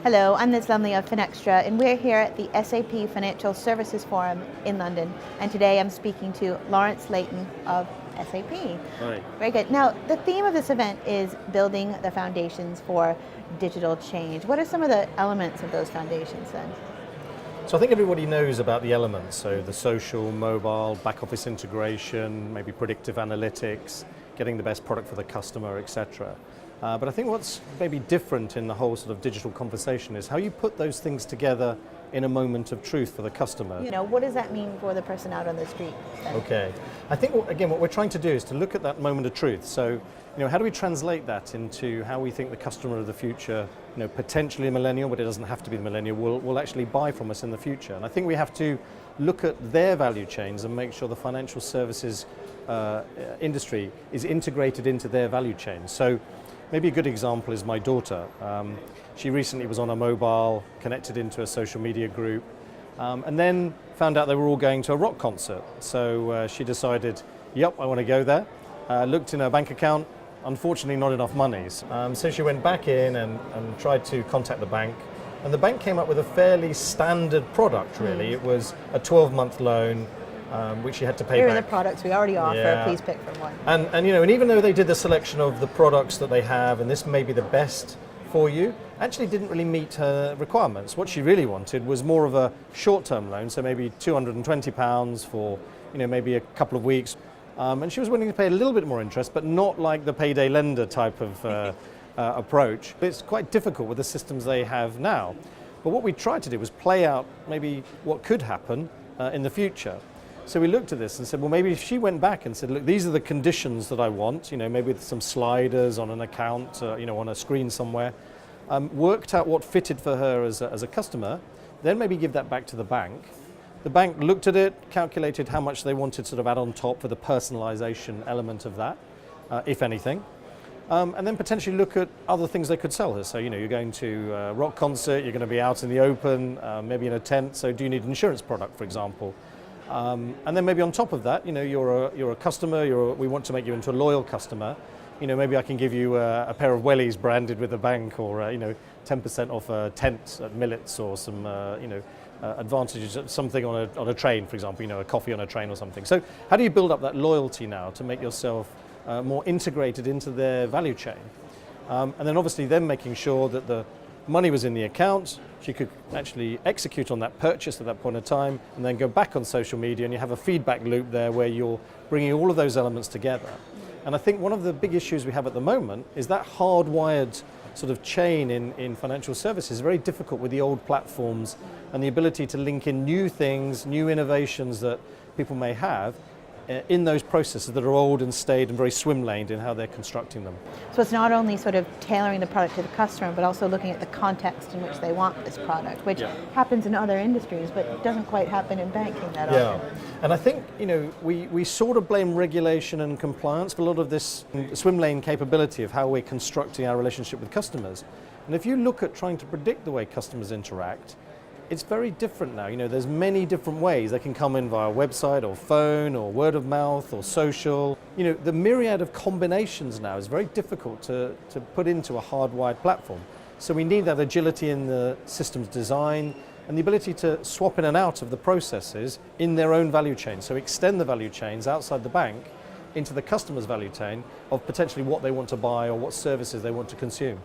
Hello, I'm Liz Lumley of Finextra, and we're here at the SAP Financial Services Forum in London. And today I'm speaking to Laurence Leyden of SAP. Hi. Very good. Now, the theme of this event is building the foundations for digital change. What are some of the elements of those foundations then? So I think everybody knows about the elements, so the social, mobile, back office integration, maybe predictive analytics, getting the best product for the customer, etc. But I think what's maybe different in the whole sort of digital conversation is how you put those things together in a moment of truth for the customer. You know, what does that mean for the person out on the street then? Okay. I think, again, what we're trying to do is to look at that moment of truth. So, how do we translate that into how we think the customer of the future, potentially a millennial, but it doesn't have to be the millennial, will actually buy from us in the future? And I think we have to look at their value chains and make sure the financial services industry is integrated into their value chain. So maybe a good example is my daughter. She recently was on a mobile, connected into a social media group, and then found out they were all going to a rock concert. So she decided, yep, I want to go there. Looked in her bank account, unfortunately not enough money. So she went back in and tried to contact the bank. And the bank came up with a fairly standard product, really. It was a 12-month loan, which you had to pay Here back. are the products we already offer, Yeah. please pick from one. And even though they did the selection of the products that they have, and this may be the best for you, actually didn't really meet her requirements. What she really wanted was more of a short-term loan, so maybe £220 for maybe a couple of weeks. And she was willing to pay a little bit more interest, but not like the payday lender type of approach. It's quite difficult with the systems they have now. But what we tried to do was play out maybe what could happen in the future. So we looked at this and said, well, maybe if she went back and said, look, these are the conditions that I want, maybe with some sliders on an account, on a screen somewhere, worked out what fitted for her as a customer, then maybe give that back to the bank. The bank looked at it, calculated how much they wanted sort of add on top for the personalization element of that, if anything. And then potentially look at other things they could sell her. So, you're going to a rock concert, you're going to be out in the open, maybe in a tent, so do you need an insurance product, for example? And then maybe on top of that, you're a customer, we want to make you into a loyal customer. Maybe I can give you a pair of wellies branded with the bank, or 10% off a tent at Millets, or some advantages, something on a train, for example, a coffee on a train or something. So how do you build up that loyalty now to make yourself more integrated into their value chain? And then obviously then making sure that the money was in the account, she could actually execute on that purchase at that point in time, and then go back on social media, and you have a feedback loop there where you're bringing all of those elements together. And I think one of the big issues we have at the moment is that hardwired sort of chain in financial services is very difficult with the old platforms, and the ability to link in new things, new innovations that people may have in those processes that are old and staid and very swim-laned in how they're constructing them. So it's not only sort of tailoring the product to the customer, but also looking at the context in which they want this product, which happens in other industries, but doesn't quite happen in banking that often. And I think, we sort of blame regulation and compliance for a lot of this swim lane capability of how we're constructing our relationship with customers. And if you look at trying to predict the way customers interact, it's very different now. There's many different ways. They can come in via website or phone or word of mouth or social. The myriad of combinations now is very difficult to put into a hardwired platform. So we need that agility in the system's design and the ability to swap in and out of the processes in their own value chain. So extend the value chains outside the bank into the customer's value chain of potentially what they want to buy or what services they want to consume.